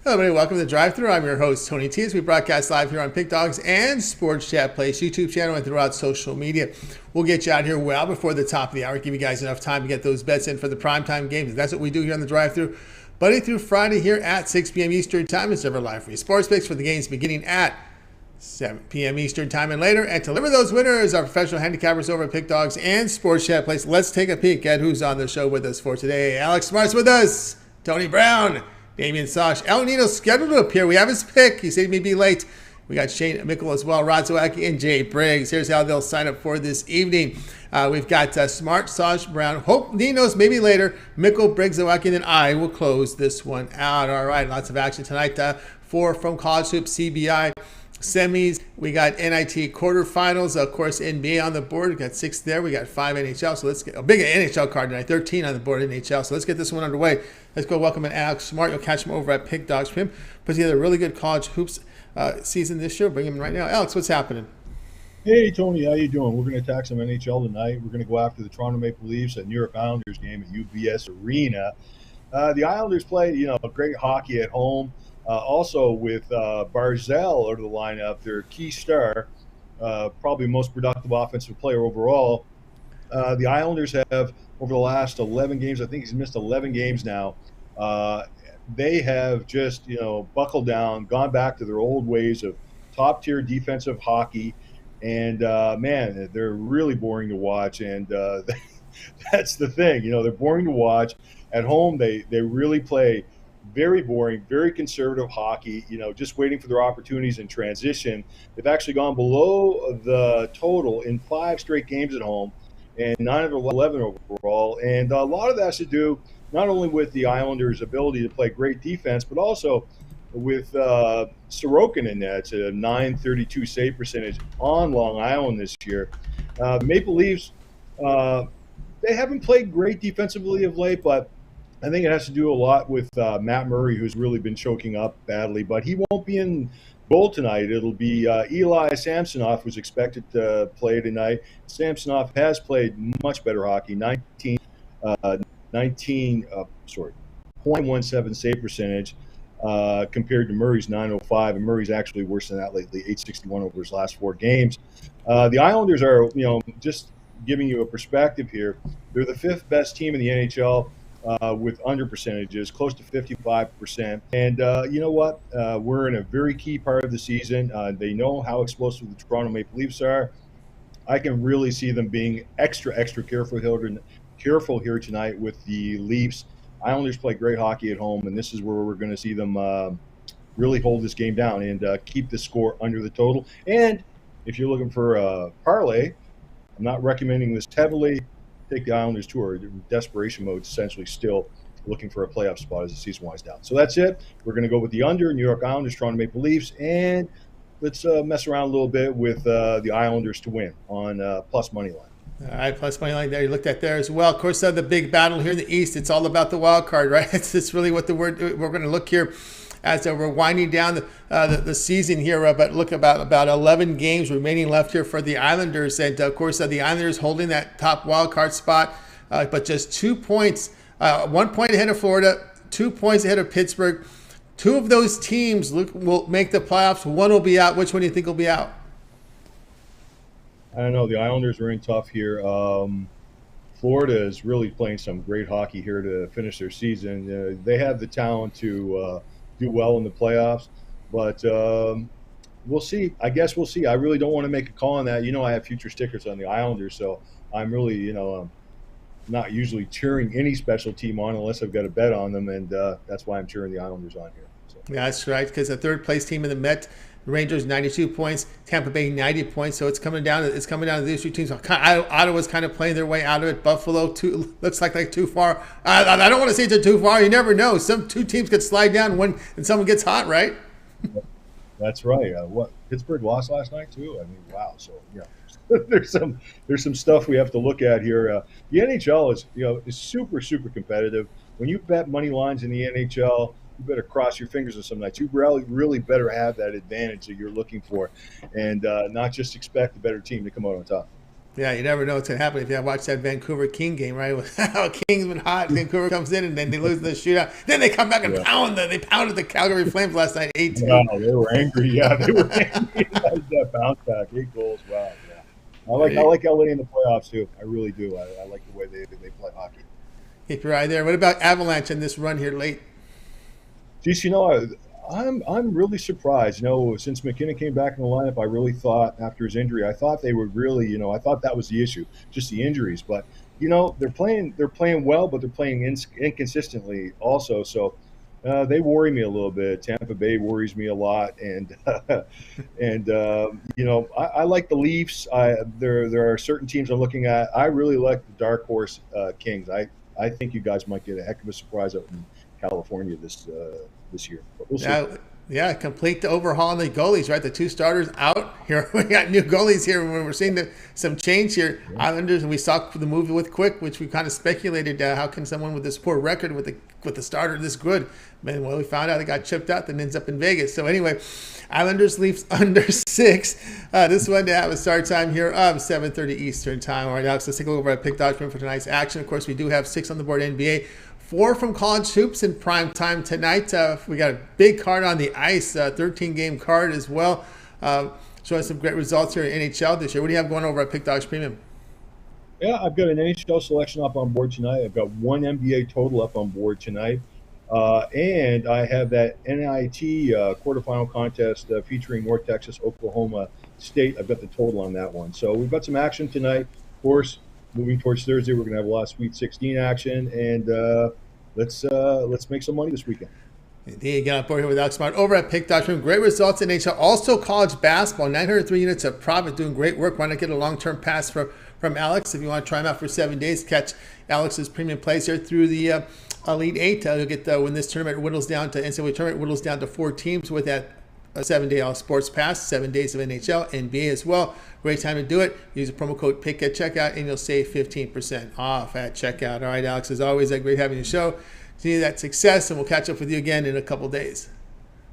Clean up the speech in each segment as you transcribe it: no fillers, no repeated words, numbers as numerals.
Hello, everybody. Welcome to the Drive-Thru. I'm your host, Tony T. As we broadcast live here on Pick Dogs and Sports Chat Place YouTube channel and throughout social media. We'll get you out here well before the top of the hour. Give you guys enough time to get those bets in for the primetime games. That's what we do here on the Drive-Thru. Monday through Friday here at 6 p.m. Eastern Time. It's ever live for you. Sports picks for the games beginning at 7 p.m. Eastern Time and later. And to deliver those winners, our professional handicappers over at Pick Dogs and Sports Chat Place. Let's take a peek at who's on the show with us for today. Alex Smart's with us. Tony Brown. Damian Sosh. El Nino's scheduled to appear. We have his pick. He said he may be late. We got Shane Mickle as well, Rod Zawacki, and Jay Briggs. Here's how they'll sign up for this evening. We've got Smart, Sosh, Brown, Hope, Nino's maybe later, Mickle, Briggs, Zawacki, and then I will close this one out. All right, lots of action tonight. 4 from College Hoops, CBI. Semis, we got NIT quarterfinals, of course, NBA on the board. We got 6 there. We got 5 NHL. So let's get a big NHL card tonight. 13 on the board NHL. So let's get this one underway. Let's go welcome in Alex Smart. You'll catch him over at Pick Dogs. Him put together a really good college hoops season this year. Bring him in right now. Alex, what's happening? Hey, Tony, how you doing? We're going to attack some NHL tonight. We're going to go after the Toronto Maple Leafs at New York Islanders game at UBS Arena. The Islanders played, great hockey at home. Also with Barzal out of the lineup, their key star, probably most productive offensive player overall. The Islanders have, over the last 11 games, I think he's missed 11 games now, they have just, buckled down, gone back to their old ways of top-tier defensive hockey. And, man, they're really boring to watch. And that's the thing. They're boring to watch. At home, they really play very boring, very conservative hockey, just waiting for their opportunities in transition. They've actually gone below the total in 5 straight games at home and 9 of 11 overall. And a lot of that has to do not only with the Islanders' ability to play great defense, but also with Sorokin in that. It's a .932 save percentage on Long Island this year. Maple Leafs, they haven't played great defensively of late, but I think it has to do a lot with Matt Murray, who's really been choking up badly, but he won't be in goal tonight. It'll be Eli Samsonov, who's expected to play tonight. Samsonov has played much better hockey, 0.17 save percentage compared to Murray's 905, and Murray's actually worse than that lately, 861 over his last 4 games. The Islanders are, just giving you a perspective here, they're the 5th best team in the NHL. With under percentages, close to 55%. And you know what? We're in a very key part of the season. They know how explosive the Toronto Maple Leafs are. I can really see them being extra careful here tonight with the Leafs. Islanders play great hockey at home, and this is where we're going to see them really hold this game down and keep the score under the total. And if you're looking for a parlay, I'm not recommending this heavily. Take the Islanders to our desperation mode, essentially still looking for a playoff spot as the season winds down. So that's it. We're going to go with the under, New York Islanders, Toronto Maple Leafs, and let's mess around a little bit with the Islanders to win on plus money line. All right, plus money line there. You looked at there as well. Of course, the big battle here in the East, it's all about the wild card, right? It's really what we're going to look here as we're winding down the season here. But look, about 11 games remaining left here for the Islanders. And, of course, the Islanders holding that top wild card spot, but just 2 points, 1 point ahead of Florida, 2 points ahead of Pittsburgh. 2 of those teams will make the playoffs. 1 will be out. Which one do you think will be out? I don't know. The Islanders are in tough here. Florida is really playing some great hockey here to finish their season. They have the talent to do well in the playoffs, but we'll see. I guess we'll see. I really don't want to make a call on that. I have future stickers on the Islanders, so I'm really, not usually cheering any special team on unless I've got a bet on them, and that's why I'm cheering the Islanders on here. So. Yeah, that's right, because the 3rd place team in the Met, the Rangers 92 points, Tampa Bay 90 points. So it's coming down to these 2 teams. Ottawa's kind of playing their way out of it. Buffalo looks like too far. I don't want to say it's too far. You never know. Some 2 teams could slide down and someone gets hot, right? That's right. Pittsburgh lost last night too. I mean, wow. So yeah, there's some stuff we have to look at here. The NHL is super competitive. When you bet money lines in the NHL, you better cross your fingers on some nights. You really better have that advantage that you're looking for, and not just expect the better team to come out on top. Yeah, you never know what's going to happen if you watch that Vancouver King game, right? How King's been hot, Vancouver comes in, and then they lose the shootout. Then they come back and they pounded the Calgary Flames last night, 8-2. Wow, they were angry. Yeah, they were angry. That bounce back, 8 goals. Wow, yeah. I like LA in the playoffs too. I really do. I like the way they play hockey. Keep your eye there. What about Avalanche in this run here late? Geez, I'm really surprised. Since McKinnon came back in the lineup, I really thought after his injury, I thought they would really, I thought that was the issue, just the injuries. But they're playing well, but they're playing inconsistently also. So they worry me a little bit. Tampa Bay worries me a lot, and I like the Leafs. There are certain teams I'm looking at. I really like the dark horse Kings. I think you guys might get a heck of a surprise out in California this year. But we'll see. Yeah, complete the overhaul on the goalies, right? The 2 starters out here. We got new goalies here. When we're seeing some change here, yeah. Islanders, and we saw the movie with Quick, which we kind of speculated how can someone with this poor record with the starter this good? Man, well, we found out they got chipped out and ends up in Vegas. So anyway, Islanders Leafs under 6. This one to have a start time here of 7:30 Eastern time. All right, Alex, let's take a look over at Pick Dodge for tonight's action. Of course, we do have 6 on the board NBA. 4 from college hoops in prime time tonight. We got a big card on the ice, 13-game card as well. Showing some great results here in NHL this year. What do you have going over at Pick Dogs Premium? Yeah, I've got an NHL selection up on board tonight. I've got 1 NBA total up on board tonight. And I have that NIT quarterfinal contest featuring North Texas, Oklahoma State. I've got the total on that one. So we've got some action tonight. Of course, moving towards Thursday, we're going to have a lot of Sweet 16 action, and let's make some money this weekend. Indeed, get on board here with Alex Smart over at Pick.com. Great results in NHL. Also college basketball, 903 units of profit, doing great work. Why not get a long-term pass from Alex? If you want to try him out for 7 days, catch Alex's premium plays here through the Elite 8. You'll get when this tournament whittles down to NCAA tournament, whittles down to 4 teams with that a 7-day all sports pass, 7 days of NHL, NBA as well. Great time to do it. Use the promo code PICK at checkout, and you'll save 15% off at checkout. All right, Alex, as always, great having you show. See that success, and we'll catch up with you again in a couple days.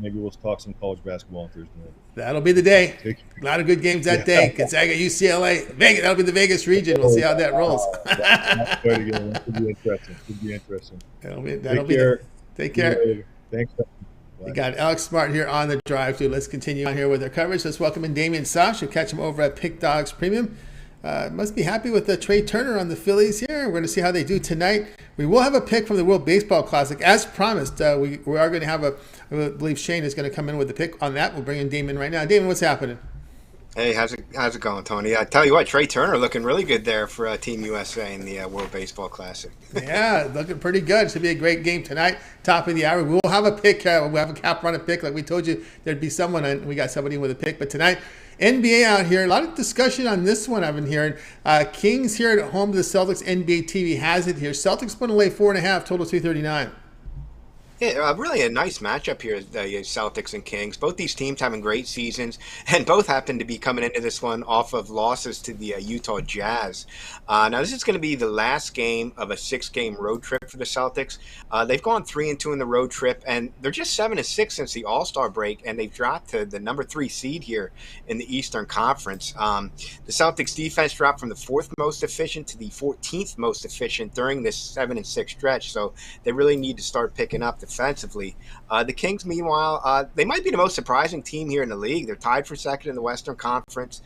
Maybe we'll talk some college basketball on Thursday night. That'll be the day. A lot of good games that day. Gonzaga, UCLA, Vegas. That'll be the Vegas region. We'll see how that rolls. That could be interesting. That'll be it. Take care. Thanks. We got Alex Smart here on the drive through. Let's continue on here with our coverage. Let's welcome in Damian Sosh. You'll catch him over at Pick Dogs Premium. Must be happy with Trey Turner on the Phillies here. We're going to see how they do tonight. We will have a pick from the World Baseball Classic. As promised, we are going to have I believe Shane is going to come in with the pick on that. We'll bring in Damon right now. Damon, what's happening? Hey, how's it going, Tony? I tell you what, Trey Turner looking really good there for Team USA in the World Baseball Classic. Yeah, looking pretty good. Should be a great game tonight. Top of the hour. We'll have a pick. We'll have a cap run a pick. Like we told you, there'd be someone, and we got somebody with a pick. But tonight, NBA out here. A lot of discussion on this one I've been hearing. Kings here at home to the Celtics. NBA TV has it here. Celtics put away 4.5, total 239. Yeah, really a nice matchup here, the Celtics and Kings. Both these teams having great seasons, and both happen to be coming into this one off of losses to the Utah Jazz. Now, this is going to be the last game of a 6-game road trip for the Celtics. They've gone 3-2 in the road trip, and they're just 7-6 since the All-Star break, and they've dropped to the number 3 seed here in the Eastern Conference. The Celtics defense dropped from the 4th most efficient to the 14th most efficient during this 7-6 stretch, so they really need to start picking up defensively. The Kings, meanwhile, they might be the most surprising team here in the league. They're tied for second in the Western Conference.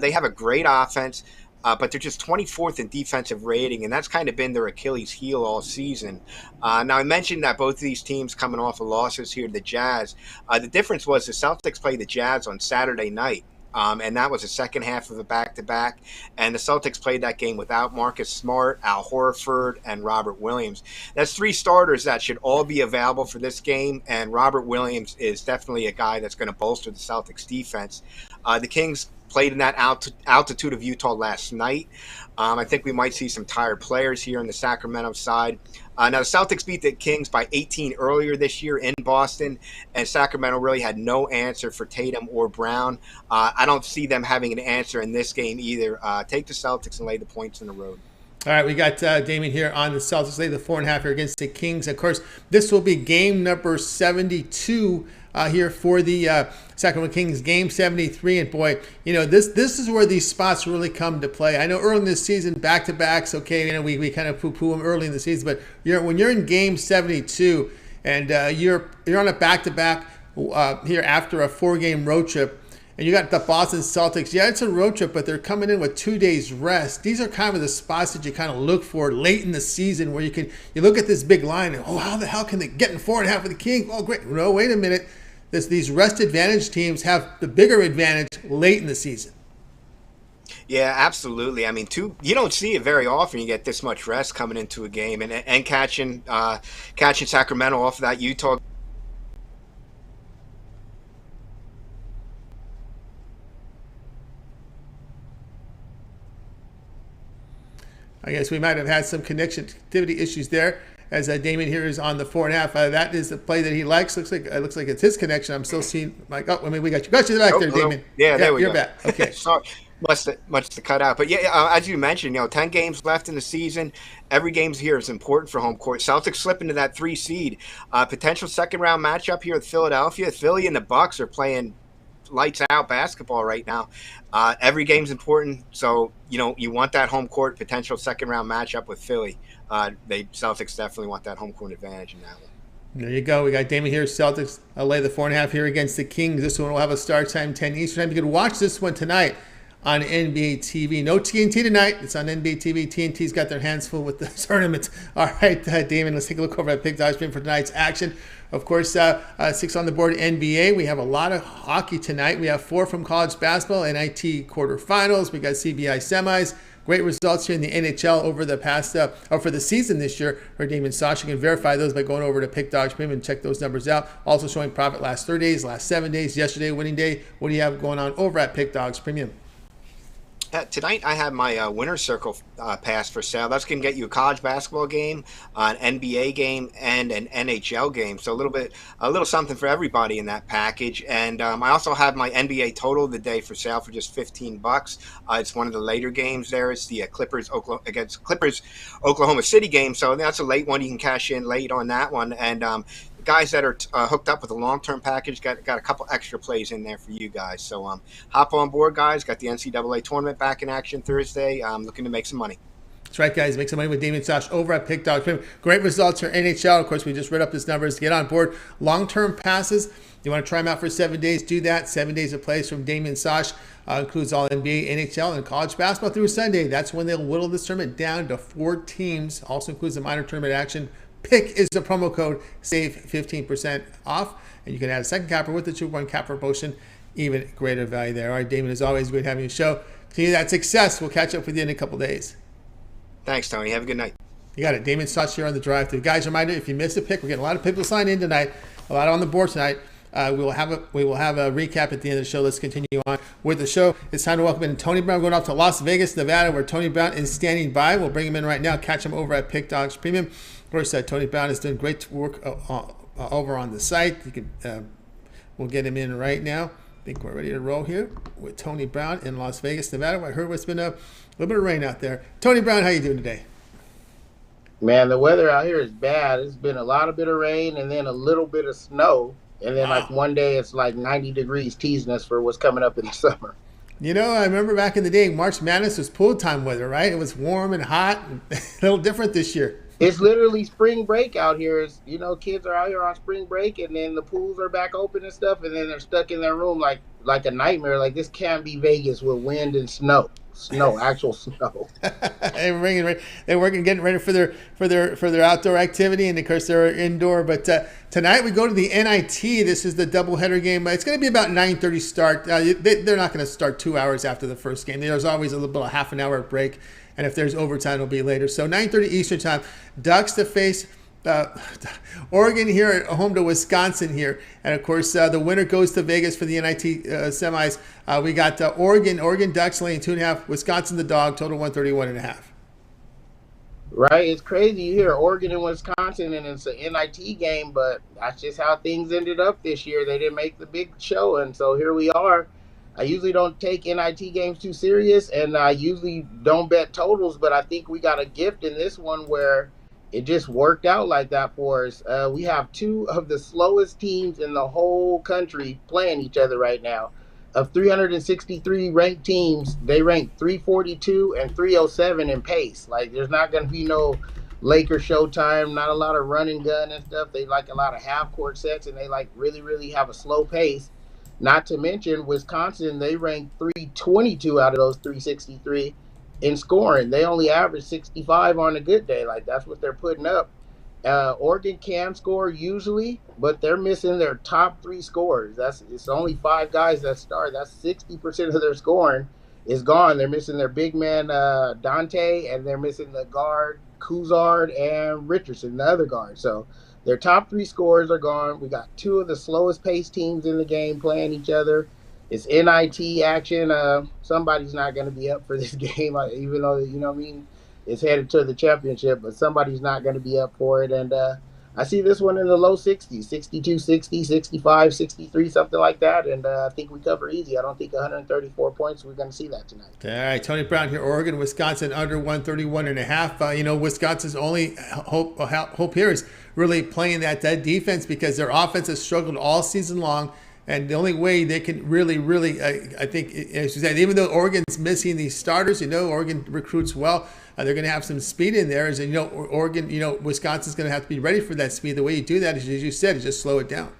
They have a great offense, but they're just 24th in defensive rating, and that's kind of been their Achilles heel all season. Now, I mentioned that both of these teams coming off of losses here to the Jazz. The difference was the Celtics played the Jazz on Saturday night. And that was the second half of a back-to-back. And the Celtics played that game without Marcus Smart, Al Horford, and Robert Williams. That's 3 starters that should all be available for this game, and Robert Williams is definitely a guy that's going to bolster the Celtics defense. The Kings played in that altitude of Utah last night. I think we might see some tired players here on the Sacramento side. Now, the Celtics beat the Kings by 18 earlier this year in Boston, and Sacramento really had no answer for Tatum or Brown. I don't see them having an answer in this game either. Take the Celtics and lay the points on the road. All right, we got Damien here on the Celtics. Lay the 4.5 here against the Kings. Of course, this will be game number 72 here for the Sacramento Kings game 73. And boy, this is where these spots really come to play. I know early in this season, back-to-backs, okay, we kind of poo-poo them early in the season, but when you're in game 72 and you're on a back-to-back here after a 4-game road trip, and you got the Boston Celtics. Yeah, it's a road trip, but they're coming in with 2 days rest. These are kind of the spots that you kind of look for late in the season where you look at this big line and, how the hell can they get in 4.5 for the Kings? Oh, great. No, wait a minute. These rest advantage teams have the bigger advantage late in the season. Yeah, absolutely. I mean, you don't see it very often. You get this much rest coming into a game and catching Sacramento off of that Utah. I guess we might have had some connectivity issues there as Damon here is on the 4.5. That is the play that he likes. Looks like it's his connection. I'm still seeing we got you. Got you back there, Damon. Yeah, there we go. You're back. Okay. Sorry. Must have cut out. But yeah, as you mentioned, 10 games left in the season. Every game here is important for home court. Celtics slip into that 3 seed. Potential second round matchup here with Philadelphia. Philly and the Bucks are playing lights out basketball right now. Every game's important, so you want that home court potential second round matchup with Philly. Celtics definitely want that home court advantage in that one. There you go. We got Damon here. Celtics lay the 4.5 here against the Kings. This one will have a start time 10 Eastern time. You can watch this one tonight on NBA TV. No TNT tonight. It's on NBA TV. TNT's got their hands full with the tournament. All right, Damon, let's take a look over at Big Dog Stream for tonight's action. Of course, 6 on the board, NBA. We have a lot of hockey tonight. We have 4 from college basketball, NIT quarterfinals. We got CBI semis. Great results here in the NHL over the past, for the season this year for Damon Sosh. You can verify those by going over to Pick Dogs Premium and check those numbers out. Also showing profit last 30 days, last 7 days, yesterday winning day. What do you have going on over at Pick Dogs Premium? Tonight I have my Winner's Circle pass for sale. That's going to get you a college basketball game, an NBA game, and an NHL game. So a little something for everybody in that package. And I also have my NBA total of the day for sale for just $15. It's one of the later games there. It's the Clippers Oklahoma City game. So that's a late one. You can cash in late on that one. And guys that are hooked up with a long-term package got a couple extra plays in there for you guys. So hop on board, guys. Got the NCAA tournament back in action Thursday. I'm looking to make some money. That's right, guys. Make some money with Damon Sosh over at Pick Dog. Great results for NHL. Of course, we just read up this numbers. Get on board. Long-term passes. You want to try them out for 7 days? Do that. 7 days of plays from Damon Sosh. Includes all NBA, NHL, and college basketball through Sunday. That's when they'll whittle this tournament down to 4 teams. Also includes the minor tournament action. PICK is the promo code. Save 15% off. And you can add a second capper with the 2-1 capper promotion. Even greater value there. All right, Damon, as always, great having you show. Continue that success. We'll catch up with you in a couple days. Thanks, Tony. Have a good night. You got it. Damon Sosh here on the drive-thru. Guys, reminder, if you missed a pick, we're getting a lot of people signed in tonight. A lot on the board tonight. We will have a recap at the end of the show. Let's continue on with the show. It's time to welcome in Tony Brown. We're going off to Las Vegas, Nevada, where Tony Brown is standing by. We'll bring him in right now. Catch him over at Pick Dogs Premium. Of course, Tony Brown is doing great work over on the site. You can, we'll get him in right now. I think we're ready to roll here with Tony Brown in Las Vegas, Nevada. I heard it's been a little bit of rain out there. Tony Brown, how you doing today? Man, the weather out here is bad. It's been a lot of bit of rain and then a little bit of snow. And then like one day it's like 90 degrees teasing us for what's coming up in the summer. I remember back in the day, March Madness was pool time weather, right? It was warm and hot, and a little different this year. It's literally spring break out here. It's, kids are out here on spring break, and then the pools are back open and stuff, and then they're stuck in their room like a nightmare. Like, this can't be Vegas with wind and snow. Actual snow. They're getting ready for their outdoor activity, and of course they're indoor. But tonight we go to the NIT. This is the doubleheader game. It's going to be about 9:30 start. They're not going to start 2 hours after the first game. There's always a little bit of half an hour break, and if there's overtime, it'll be later. So 9:30 Eastern time. Ducks to face Oregon here at home to Wisconsin here. And of course, the winner goes to Vegas for the NIT semis. We got Oregon Ducks laying 2.5, Wisconsin the dog, total 131.5. Right, it's crazy. You hear Oregon and Wisconsin, and it's an NIT game, but that's just how things ended up this year. They didn't make the big show, and so here we are. I usually don't take NIT games too serious, and I usually don't bet totals, but I think we got a gift in this one where it just worked out like that for us. We have two of the slowest teams in the whole country playing each other right now. Of 363 ranked teams, they rank 342 and 307 in pace. Like, there's not going to be no Laker showtime, not a lot of run and gun and stuff. They like a lot of half court sets, and they like really, really have a slow pace. Not to mention Wisconsin, they rank 322 out of those 363 in scoring. They only average 65 on a good day. Like, that's what they're putting up. Oregon can score usually, but they're missing their top three scorers. It's only five guys that start. That's 60% of their scoring is gone. They're missing their big man Dante, and they're missing the guard Couzard and Richardson, the other guard. So their top three scorers are gone. We got two of the slowest paced teams in the game playing each other. It's NIT action. Somebody's not going to be up for this game, even though, you know what I mean, it's headed to the championship, but somebody's not going to be up for it. And I see this one in the low 60s, 62, 60, 65, 63, something like that. And I think we cover easy. I don't think 134 points, we're going to see that tonight. All right, Tony Brown here, Oregon, Wisconsin under 131.5. Wisconsin's only hope here is really playing that defense, because their offense has struggled all season long. And the only way they can really, I think, as you said, even though Oregon's missing these starters, Oregon recruits well. They're going to have some speed in there. And, Oregon, Wisconsin's going to have to be ready for that speed. The way you do that is, as you said, is just slow it down.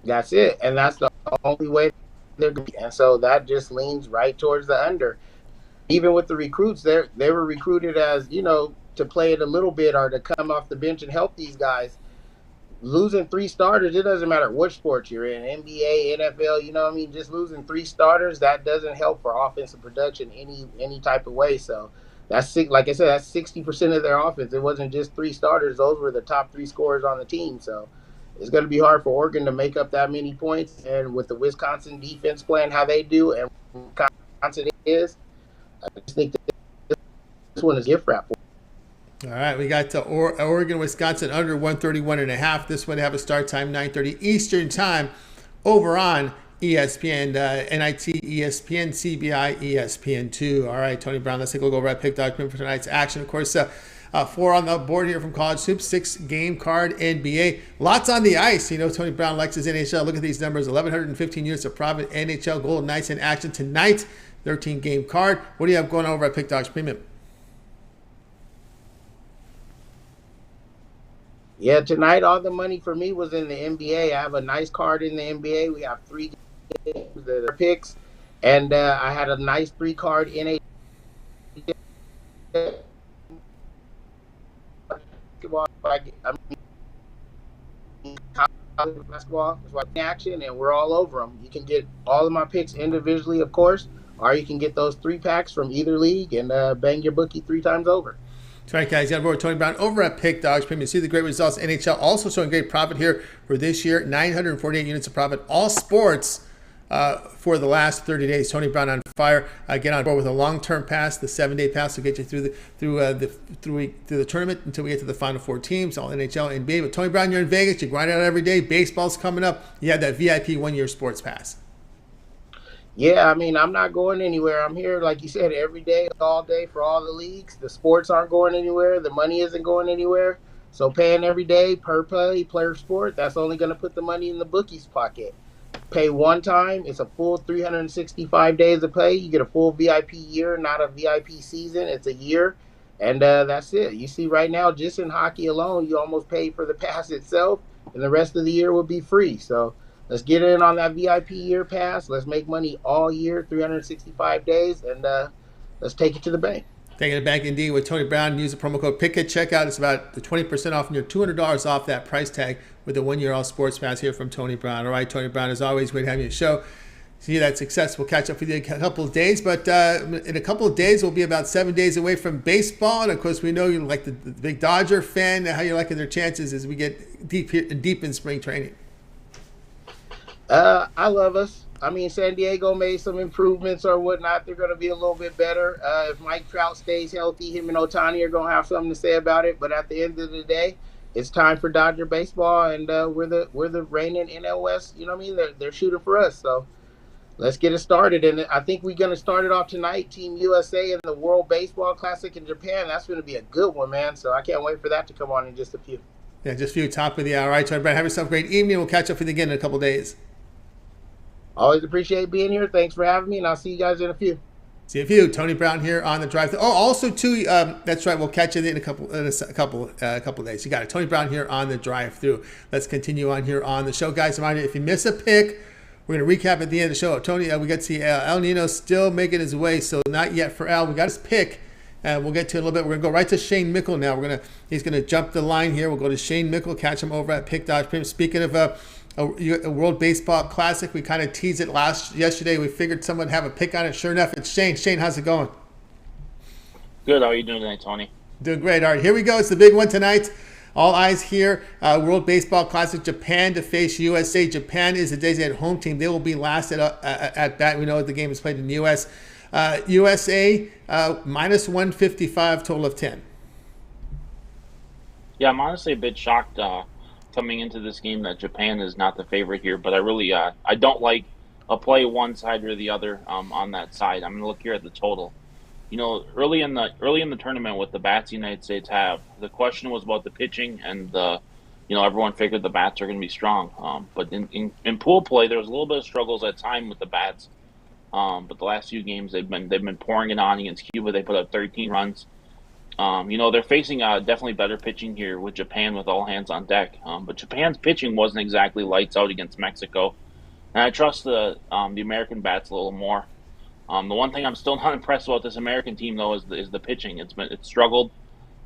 That's it. And that's the only way they're going to be. And so that just leans right towards the under. Even with the recruits, they were recruited as, to play it a little bit or to come off the bench and help these guys. Losing three starters, it doesn't matter which sport you're in, NBA, NFL, just losing three starters, that doesn't help for offensive production any type of way. So that's, like I said, that's 60% of their offense. It wasn't just three starters. Those were the top three scorers on the team. So it's going to be hard for Oregon to make up that many points. And with the Wisconsin defense playing how they do and Wisconsin is, I just think that this one is gift wrap for. All right, we got Oregon, Wisconsin under 131.5. This one have a start time 9:30 Eastern time over on ESPN, NIT, ESPN, CBI, ESPN2. All right, Tony Brown, let's take a look over at Pick Dog for tonight's action. Of course, 4 on the board here from College Hoops, 6 game card NBA. Lots on the ice. Tony Brown likes his NHL. Look at these numbers, 1,115 units of private NHL Golden Knights in action tonight, 13 game card. What do you have going over at Pick Dogs Premium? Yeah, tonight all the money for me was in the NBA. I have a nice card in the NBA. We have 3 games that are picks, and I had a nice 3 card NHL basketball in action, and we're all over them. You can get all of my picks individually, of course, or you can get those 3 packs from either league and bang your bookie 3 times over. That's right, guys. You got more Tony Brown over at Pick Dogs Premium. See the great results. NHL also showing great profit here for this year. 948 units of profit. All sports for the last 30 days. Tony Brown on fire. Get on board with a long-term pass, the 7-day pass will get you through the tournament until we get to the Final 4 teams, all NHL, NBA. But Tony Brown, you're in Vegas. You grind it out every day. Baseball's coming up. You have that VIP 1-year sports pass. Yeah, I'm not going anywhere. I'm here, like you said, every day, all day for all the leagues. The sports aren't going anywhere. The money isn't going anywhere. So paying every day per play, player sport, that's only going to put the money in the bookie's pocket. Pay one time. It's a full 365 days of play. You get a full VIP year, not a VIP season. It's a year. And that's it. You see right now, just in hockey alone, you almost paid for the pass itself, and the rest of the year will be free. So let's get in on that VIP year pass. Let's make money all year, 365 days, and let's take it to the bank. Taking it back indeed with Tony Brown. Use the promo code PICK at checkout. It's about the 20% off and you're $200 off that price tag with the 1-year all sports pass here from Tony Brown. All right, Tony Brown, as always, great having you on the show. See that success. We'll catch up with you in a couple of days, but in a couple of days, we'll be about 7 days away from baseball. And of course, we know you're like the big Dodger fan. How you're liking their chances as we get deep in spring training. I love us. San Diego made some improvements or whatnot. They're going to be a little bit better. If Mike Trout stays healthy, him and Ohtani are going to have something to say about it. But at the end of the day, it's time for Dodger baseball, and we're the reigning NL West. They're shooting for us. So let's get it started. And I think we're going to start it off tonight. Team USA in the World Baseball Classic in Japan. That's going to be a good one, man. So I can't wait for that to come on in just a few. Yeah, just a few top of the hour. All right, Tony Brown, have yourself a great evening. We'll catch up with you again in a couple of days. Always appreciate being here. Thanks for having me, and I'll see you guys in a few. See a few. Tony Brown here on the drive. Oh, also too. That's right. We'll catch you in a couple of days. You got it. Tony Brown here on the drive through. Let's continue on here on the show, guys. Reminder: if you miss a pick, we're going to recap at the end of the show. Tony, we got to see El Nino still making his way, so not yet for Al. We got his pick, and we'll get to it in a little bit. We're going to go right to Shane Mickle now. He's going to jump the line here. We'll go to Shane Mickle, catch him over at Pick Dodge Premium. Speaking of a World Baseball Classic, we kind of teased it yesterday. We figured someone would have a pick on it. Sure enough, it's Shane. Shane, how's it going? Good. How are you doing tonight, Tony? Doing great. All right, here we go. It's the big one tonight. All eyes here. World Baseball Classic, Japan to face USA. Japan is the designated home team. They will be last at bat. We know the game is played in the U.S. USA minus 155, total of 10. Yeah, I'm honestly a bit shocked coming into this game that Japan is not the favorite here, but I really I don't like a play one side or the other on that side. I'm going to look here at the total. You know, early in the tournament with the bats the United States have, the question was about the pitching, and everyone figured the bats are going to be strong. But in pool play, there was a little bit of struggles at time with the bats. But the last few games they've been pouring it on against Cuba. They put up 13 runs. They're facing definitely better pitching here with Japan with all hands on deck. But Japan's pitching wasn't exactly lights out against Mexico, and I trust the American bats a little more. The one thing I'm still not impressed about this American team, though, is the pitching. It's struggled.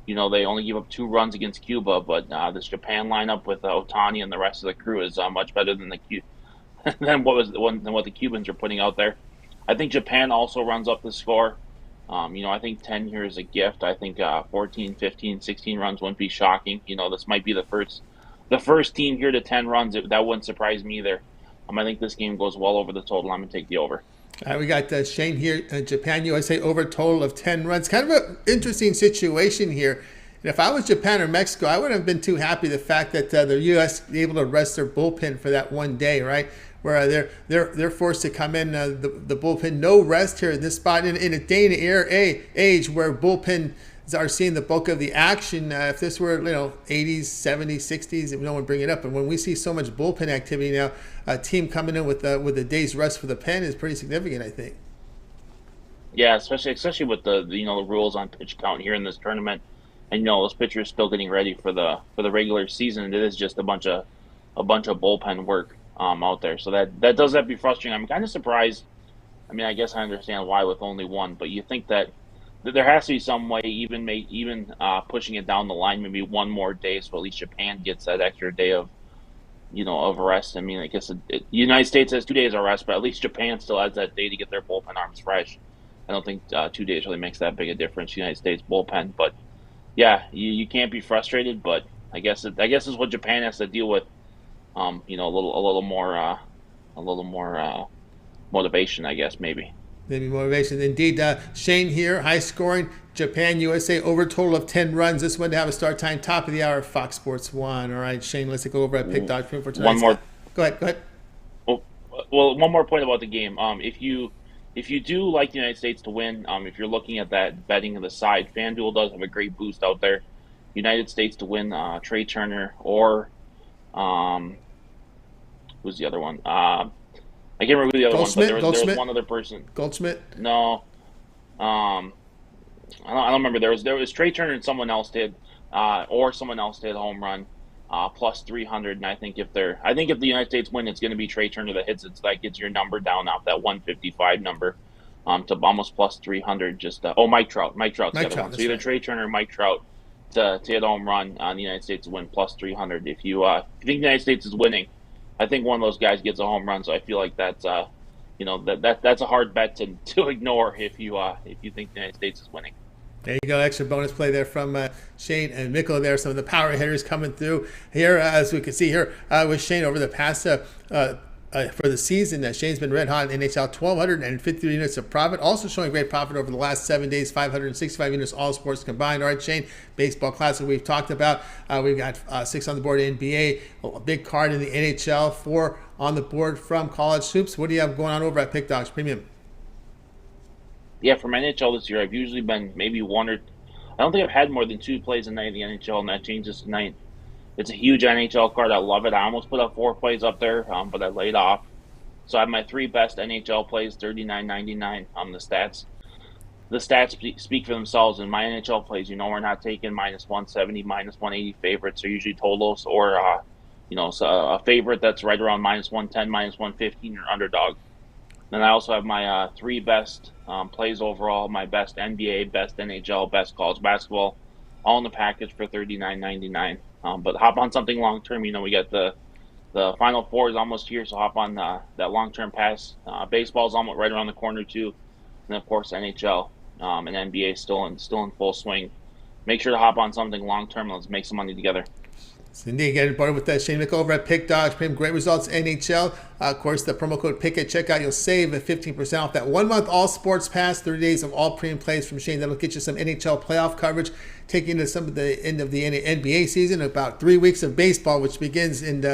You know, they only gave up 2 runs against Cuba, but this Japan lineup with Otani and the rest of the crew is much better than than what the Cubans are putting out there. I think Japan also runs up the score. I think 10 here is a gift. I think 14, 15, 16 runs wouldn't be shocking. You know, this might be the first team here to 10 runs. That wouldn't surprise me either. I think this game goes well over the total. I'm going to take the over. All right, we got Shane here, Japan, USA, over a total of 10 runs. Kind of an interesting situation here. And if I was Japan or Mexico, I wouldn't have been too happy the fact that the U.S. able to rest their bullpen for that one day, right? Where they're forced to come in the bullpen, no rest here in this spot in a day and age where bullpen are seeing the bulk of the action. If this were 80s, 70s, 60s, no one bring it up. And when we see so much bullpen activity now, a team coming in with a day's rest for the pen is pretty significant, I think. Yeah, especially with the rules on pitch count here in this tournament, and those pitchers still getting ready for the regular season. It is just a bunch of bullpen work out there, so that does be frustrating. I'm kind of surprised. I guess I understand why with only one, but you think that there has to be some way, even pushing it down the line, maybe one more day, so at least Japan gets that extra day of rest. I guess the United States has 2 days of rest, but at least Japan still has that day to get their bullpen arms fresh. I don't think 2 days really makes that big a difference, United States bullpen. But yeah, you can't be frustrated, but I guess it's what Japan has to deal with. A little more motivation, I guess, maybe. Maybe motivation. Indeed, Shane here, high scoring, Japan, USA, over a total of 10 runs. This one to have a start time, top of the hour, Fox Sports 1. All right, Shane, let's go over at Pick Dodge for tonight. One more. Go ahead. Well, one more point about the game. If you do like the United States to win, if you're looking at that betting on the side, FanDuel does have a great boost out there. United States to win, Trey Turner or who's the other one? I can't remember who the other one, but there was one other person. Goldschmidt? No. I don't remember. There was Trey Turner and someone else did, or someone else did a home run, plus 300. And I think if the United States win, it's going to be Trey Turner that hits it. So that gets your number down off that 155 number, to almost plus 300. Mike Trout. Mike Trout's the other one. So either Trey Turner or Mike Trout to hit a home run on the United States to win plus 300. If you think the United States is winning, I think one of those guys gets a home run, so I feel like that's that's a hard bet to ignore if you think the United States is winning. There you go, extra bonus play there from Shane and Mickle there. Some of the power hitters coming through here, as we can see here with Shane over the past for the season. Shane's been red hot in NHL, 1,253 units of profit, also showing great profit over the last 7 days, 565 units, all sports combined. All right, Shane, baseball classic we've talked about. We've got 6 on the board in NBA, a big card in the NHL, 4 on the board from college hoops. What do you have going on over at Pick Dogs Premium? Yeah, from NHL this year, I've usually been maybe one or I don't think I've had more than 2 plays a night in the NHL, and that changes tonight. It's a huge NHL card. I love it. I almost put up 4 plays up there, but I laid off. So I have my 3 best NHL plays, $39.99 on the stats. The stats speak for themselves. In my NHL plays, we're not taking minus 170, minus 180 favorites. They're usually totals or, so a favorite that's right around minus 110, minus 115 or underdog. Then I also have my 3 best plays overall, my best NBA, best NHL, best college basketball, all in the package for $39.99. But hop on something long term. We got the Final Four is almost here, so hop on that long term pass. Baseball's almost right around the corner too, and of course NHL and NBA still in full swing. Make sure to hop on something long term. Let's make some money together. So indeed, get started with that. Shane Mickle over at Pick Dogs. Great results, NHL. Of course, the promo code PICK at checkout. You'll save 15% off that 1-month all sports pass, 30 days of all premium plays from Shane. That'll get you some NHL playoff coverage, taking into some of the end of the NBA season, about 3 weeks of baseball, which begins in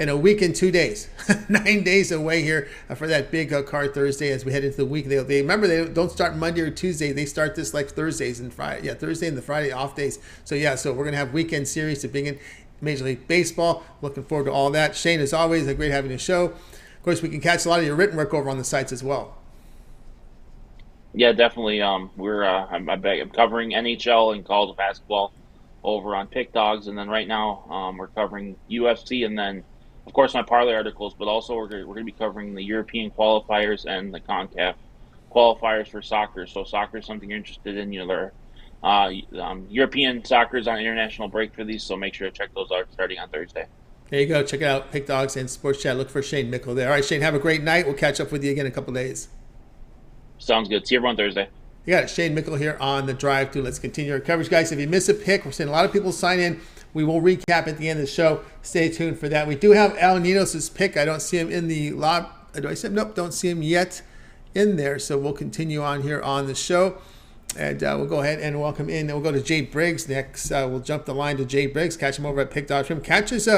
a week and 2 days. 9 days away here for that big card Thursday as we head into the week. They remember they don't start Monday or Tuesday. They start this like Thursdays and Friday. Yeah, Thursday and the Friday off days. So we're going to have weekend series to begin Major League Baseball. Looking forward to all that. Shane, as always, great having you show. Of course, we can catch a lot of your written work over on the sites as well. Yeah, definitely. I'm covering NHL and college basketball over on Pick Dogs, and then right now we're covering UFC, and then of course my parlay articles. But also we're going to be covering the European qualifiers and the CONCACAF qualifiers for soccer. So soccer is something you're interested in. European soccer is on international break for these, so make sure to check those out starting on Thursday. There you go. Check it out. Pick Dogs and Sports Chat. Look for Shane Mickle there. All right, Shane, have a great night. We'll catch up with you again in a couple days. Sounds good. See you everyone Thursday. You got it. Shane Mickle here on the drive through. Let's continue our coverage, guys. If you miss a pick, we're seeing a lot of people sign in. We will recap at the end of the show. Stay tuned for that. We do have Al Ninos' pick. I don't see him in the lob. Do I see him? Nope, don't see him yet in there. So we'll continue on here on the show. And we'll go ahead and welcome in. We'll go to Jay Briggs next. We'll jump the line to Jay Briggs. Catch him over at Pick.com. Catch his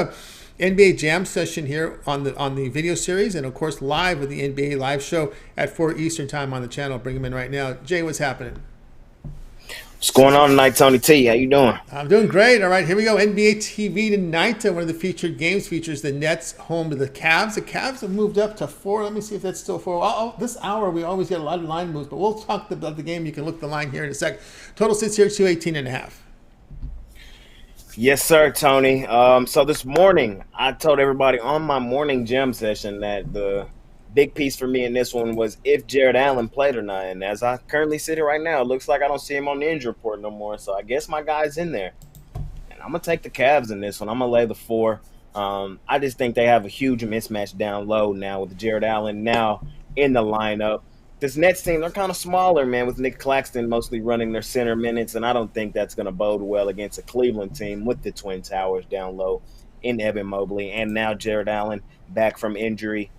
NBA Jam session here on the video series, and of course live with the NBA live show at 4 Eastern time on the channel. Bring him in right now. Jay, what's happening? What's going on tonight, Tony T? How you doing? I'm doing great. All right, here we go. NBA TV tonight. One of the featured games features the Nets home to the Cavs. The Cavs have moved up to 4. Let me see if that's still 4. This hour we always get a lot of line moves, but we'll talk about the game. You can look the line here in a sec. Total sits here 218.5. Yes, sir, Tony. So this morning, I told everybody on my morning gym session that the big piece for me in this one was if Jared Allen played or not. And as I currently sit here right now, it looks like I don't see him on the injury report no more. So I guess my guy's in there. And I'm going to take the Cavs in this one. I'm going to lay the 4. I just think they have a huge mismatch down low now with Jared Allen now in the lineup. This Nets team, they're kind of smaller, man, with Nick Claxton mostly running their center minutes, and I don't think that's going to bode well against a Cleveland team with the Twin Towers down low in Evan Mobley and now Jared Allen back from injury.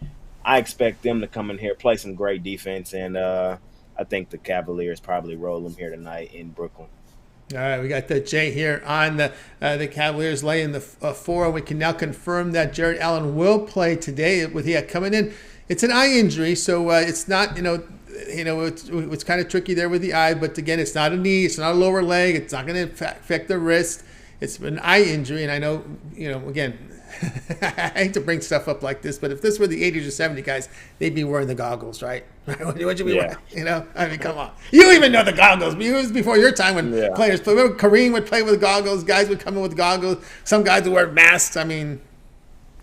I expect them to come in here, play some great defense, and I think the Cavaliers probably roll them here tonight in Brooklyn. All right, we got the Jay here on the Cavaliers laying the 4. We can now confirm that Jared Allen will play today with coming in. It's an eye injury, so it's not, it's kind of tricky there with the eye. But again, it's not a knee, it's not a lower leg, it's not going to affect the wrist. It's an eye injury, and I know, again, I hate to bring stuff up like this, but if this were the 80s or 70s guys, they'd be wearing the goggles, right? Would you be wearing? I mean, come on. You even know the goggles. It was before your time when players played. Remember Kareem would play with goggles. Guys would come in with goggles. Some guys would wear masks. I mean.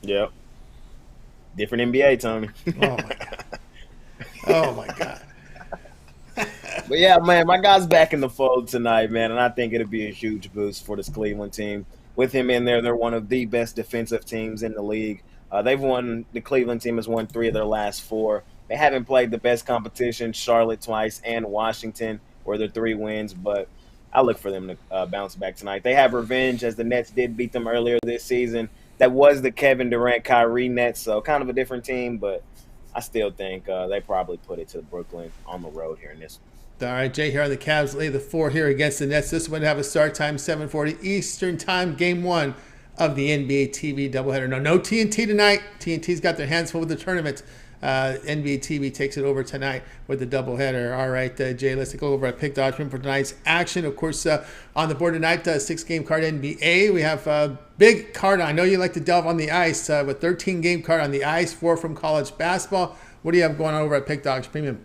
Yep. Different NBA, Tony. Oh, my God. Oh, my God. But, yeah, man, my guy's back in the fold tonight, man, and I think it'll be a huge boost for this Cleveland team. With him in there, they're one of the best defensive teams in the league. The Cleveland team has won 3 of their last 4. They haven't played the best competition, Charlotte twice and Washington, where they're 3 wins, but I look for them to bounce back tonight. They have revenge, as the Nets did beat them earlier this season. that was the Kevin Durant Kyrie Nets, so kind of a different team, but I still think they probably put it to Brooklyn on the road here in this one. All right, Jay, here on the Cavs lay the 4 here against the Nets. This one have a start time 7:40 Eastern time, game 1 of the NBA TV doubleheader. No TNT tonight. TNT's got their hands full with the tournament. NBA TV takes it over tonight with the doubleheader. All right, Jay, let's go over at Pick Dodge for tonight's action. Of course, on the board tonight, 6-game card NBA. We have a big card. I know you like to delve on the ice, with 13-game card on the ice, 4 from college basketball. What do you have going on over at Pick Dodge Premium?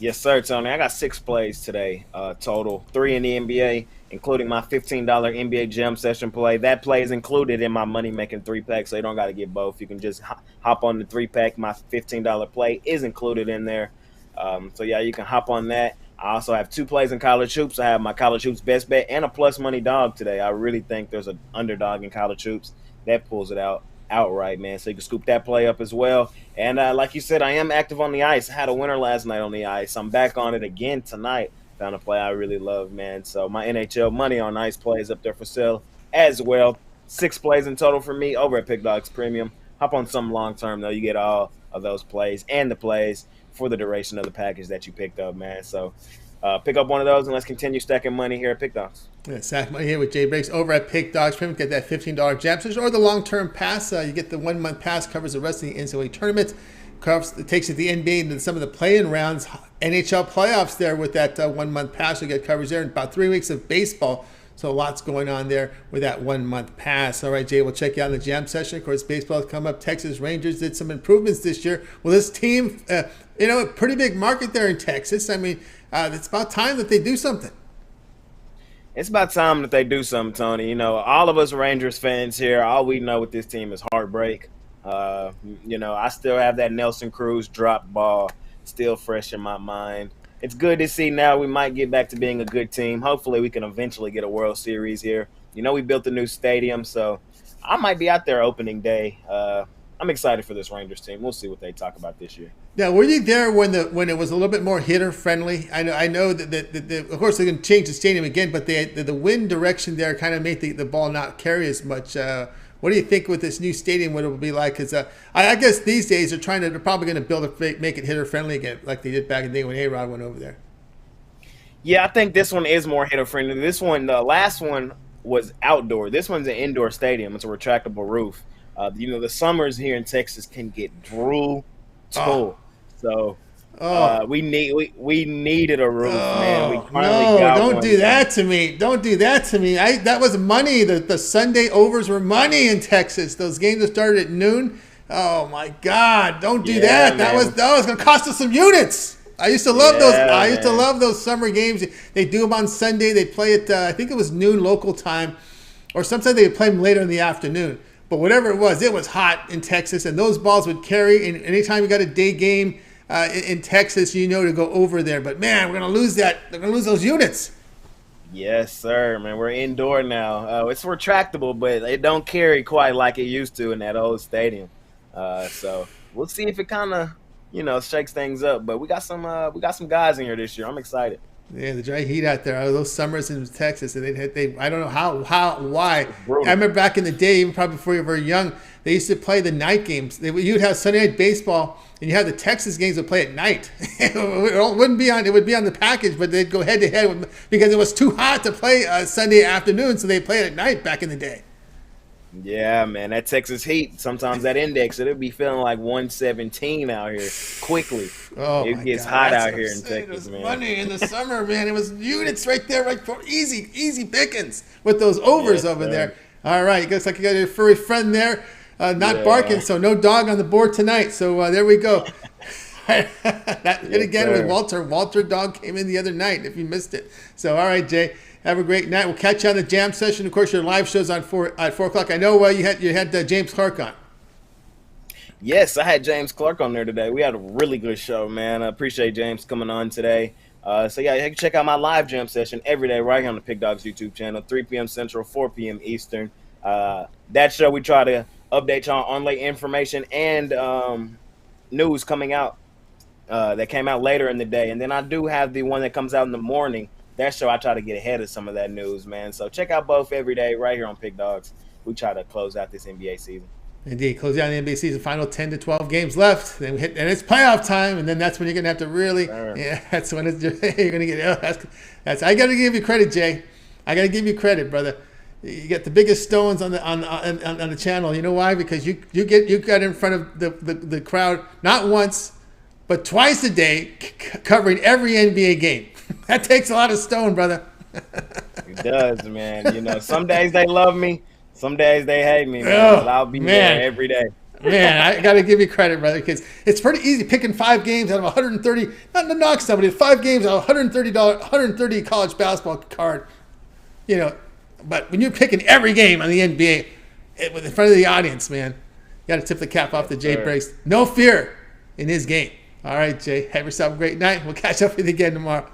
Yes, sir, Tony. I got 6 plays today total, 3 in the NBA, including my $15 NBA Jam Session play. That play is included in my money-making 3-pack, so you don't got to get both. You can just hop on the 3-pack. My $15 play is included in there. So, yeah, you can hop on that. I also have 2 plays in college hoops. I have my college hoops best bet and a plus money dog today. I really think there's an underdog in college hoops that pulls it outright, man. So you can scoop that play up as well. And like you said, I am active on the ice. I had a winner last night on the ice. I'm back on it again tonight. Found a play I really love, man. So my NHL money on ice plays up there for sale as well. 6 plays in total for me over at Pick Dogs Premium. Hop on some long term though. You get all of those plays and the plays for the duration of the package that you picked up, man. So pick up one of those and let's continue stacking money here at Pick Dogs. Yeah, stack money here with Jay Briggs over at Pick Dogs Premium. Get that $15 jam session or the long-term pass. You get the 1-month pass, covers the rest of the NCAA tournament. It takes you to the NBA and some of the play-in rounds, NHL playoffs there with that 1-month pass. You get coverage there in about 3 weeks of baseball. So lots going on there with that 1-month pass. All right, Jay, we'll check you out in the jam session. Of course, baseball has come up. Texas Rangers did some improvements this year. Well, this team, a pretty big market there in Texas. I mean, it's about time that they do something. It's about time that they do something, Tony. All of us Rangers fans here, all we know with this team is heartbreak. I still have that Nelson Cruz drop ball still fresh in my mind. It's good to see now we might get back to being a good team. Hopefully we can eventually get a World Series here. We built a new stadium, so I might be out there opening day. I'm excited for this Rangers team. We'll see what they talk about this year. Yeah, were you there when it was a little bit more hitter friendly? I know that of course they're going to change the stadium again, but the wind direction there kind of made the ball not carry as much. What do you think with this new stadium? What it will be like? Because I guess these days they're probably going to make it hitter friendly again, like they did back in the day when A-Rod went over there. Yeah, I think this one is more hitter friendly. This one, the last one was outdoor. This one's an indoor stadium. It's a retractable roof. The summers here in Texas can get brutal. So we needed a roof, man. We finally got one. Don't do that to me. Don't do that to me. That was money. The Sunday overs were money in Texas. Those games that started at noon. Oh my God! Don't do that. Man. That was going to cost us some units. I used to love those. I used to love those summer games. They do them on Sunday. They play it. I think it was noon local time, or sometimes they would play them later in the afternoon. But whatever it was hot in Texas, and those balls would carry. And anytime you got a day game in Texas, to go over there. But man, we're gonna lose that. They're gonna lose those units. Yes, sir, man. We're indoor now. It's retractable, but it don't carry quite like it used to in that old stadium. So we'll see if it kind of, shakes things up. But we got some guys in here this year. I'm excited. Yeah, the dry heat out there. Those summers in Texas, and I don't know why. I remember back in the day, even probably before you were young, they used to play the night games. You'd have Sunday night baseball, and you had the Texas games that play at night. It would be on the package, but they'd go head to head because it was too hot to play Sunday afternoon, so they played at night back in the day. Yeah, man, that Texas heat, sometimes that index, it'll be feeling like 117 out here quickly. It gets hot out here in Texas, man. Money in the summer, man. It was units right there, right for easy pickings with those overs over there. All right, looks like you got your furry friend there, not barking, so no dog on the board tonight. So there we go. That hit again with Walter. Walter dog came in the other night, if you missed it. So all right, Jay. Have a great night. We'll catch you on the jam session. Of course, your live show's on at 4 o'clock. I know you had James Clark on. Yes, I had James Clark on there today. We had a really good show, man. I appreciate James coming on today. So, yeah, you can check out my live jam session every day right here on the Pick Dogs YouTube channel, 3 p.m. Central, 4 p.m. Eastern. That show, we try to update y'all on late information and news coming out that came out later in the day. And then I do have the one that comes out in the morning. That show, I try to get ahead of some of that news, man. So check out both every day right here on Pick Dogs. we try to close out this NBA season. Indeed, close down the NBA season. Final 10 to 12 games left. Then and it's playoff time, and then that's when you're gonna have to really. Sure. Yeah, that's when you're gonna get. Oh, that's. I gotta give you credit, Jay. I gotta give you credit, brother. You get the biggest stones on the channel. You know why? Because you got in front of the crowd not once, but twice a day, covering every NBA game. That takes a lot of stone, brother. It does, man. You know, some days they love me, some days they hate me, man. Oh, but I'll be man. there every day. Man, I got to give you credit, brother, because it's pretty easy picking 5 games out of 130. Not to knock somebody, 5 games out of $130 college basketball card. You know, but when you're picking every game on the NBA in front of the audience, man, you got to tip the cap off to Jay Breaks. No fear in his game. All right, Jay, have yourself a great night. We'll catch up with you again tomorrow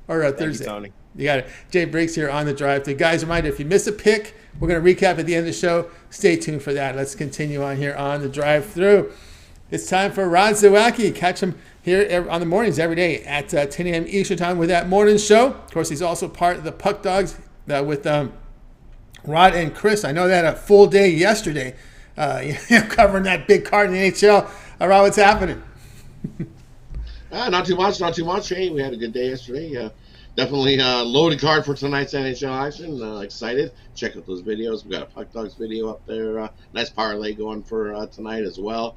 or Thursday. You, Tony. You got it. Jay Breaks here on the drive through. Guys, reminder, if you miss a pick, we're going to recap at the end of the show. Stay tuned for that. Let's continue on here on the drive through. It's time for Rod Zawacki. Catch him here on the mornings every day at 10 a.m. Eastern time with that morning show. Of course, he's also part of the Puck Dogs with Rod and Chris. I know they had a full day yesterday covering that big card in the NHL. Rod, what's happening? Not too much. Hey, we had a good day yesterday. Definitely loaded card for tonight's NHL action. Excited. Check out those videos. We got a Puck Dogs video up there. Nice parlay going for tonight as well.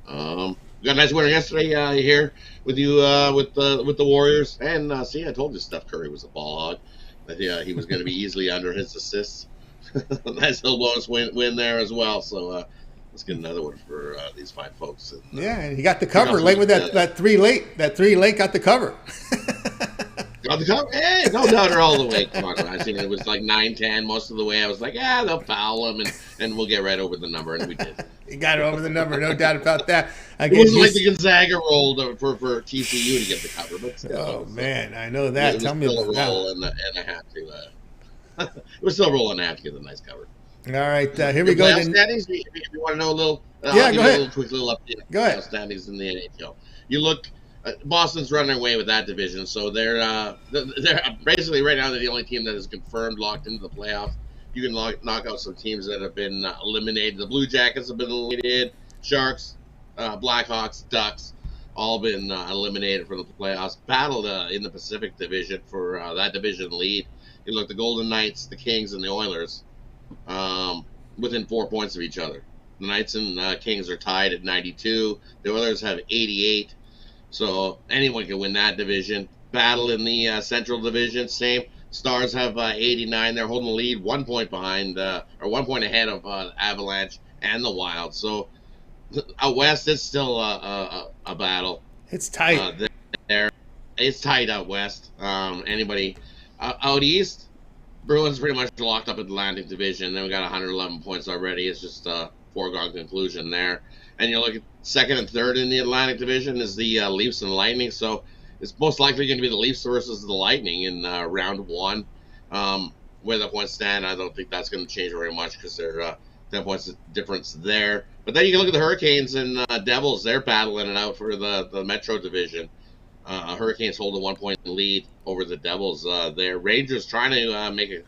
We got a nice winner yesterday here with you with the Warriors. And see, I told you Steph Curry was a ball hog. That he was going to be easily under his assists. Nice little bonus win there as well. So let's get another one for these fine folks. And, yeah, and he got the cover late with that 3 late. That 3 late got the cover. Got the cover? Hey, no doubt all the way. Come on, I think it was like 9-10 most of the way. I was like, they'll foul him, and we'll get right over the number, and we did. He got over the number, no doubt about that. It wasn't like the Gonzaga roll for TCU to get the cover, but still. Oh, man, I know that. Tell me about that. And I have to. It was still a roll, and I have to get a nice cover. All right, here we go. Standings, if you want to know a little, go ahead. A quick little update. Go ahead. Standings in the NHL. You look. Boston's running away with that division, so they're basically right now they're the only team that is confirmed locked into the playoffs. You can knock out some teams that have been eliminated. The Blue Jackets have been eliminated. Sharks, Blackhawks, Ducks, all been eliminated from the playoffs. Battled in the Pacific Division for that division lead. You look, the Golden Knights, the Kings, and the Oilers within 4 points of each other. The Knights and Kings are tied at 92. The Oilers have 88. So anyone can win that division. Battle in the Central Division, same. Stars have 89. They're holding the lead, 1 point behind, or 1 point ahead of Avalanche and the Wild. So out west, it's still a battle. It's tight. It's tight out west. Anybody out east, Bruins pretty much locked up at the Atlantic Division. Then we got 111 points already. It's just a foregone conclusion there. And you look at second and third in the Atlantic Division is the Leafs and Lightning. So it's most likely going to be the Leafs versus the Lightning in round 1. Where the points stand, I don't think that's going to change very much because they're 10 points difference there. But then you can look at the Hurricanes and Devils. They're battling it out for the Metro Division. Hurricanes hold a 1 point lead over the Devils. Their Rangers trying to make a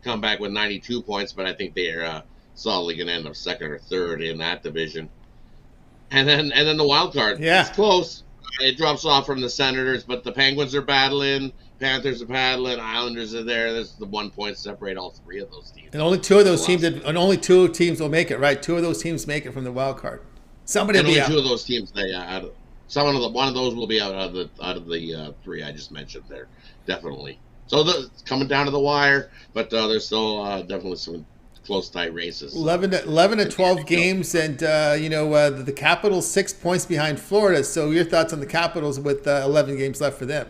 comeback with 92 points, but I think they're solidly going to end up second or third in that division. And then the wild card. Yeah. It's close. It drops off from the Senators, but the Penguins are battling, Panthers are battling, Islanders are there. There's the 1 point separate all three of those teams. And only 2 of those teams will make it, right? 2 of those teams make it from the wild card. Somebody will be out. 2 of those teams one of those will be out of the 3 I just mentioned there, definitely. So it's coming down to the wire, but there's still definitely some close, tight races. 11 to 12 games, and the Capitals 6 points behind Florida. So your thoughts on the Capitals with 11 games left for them?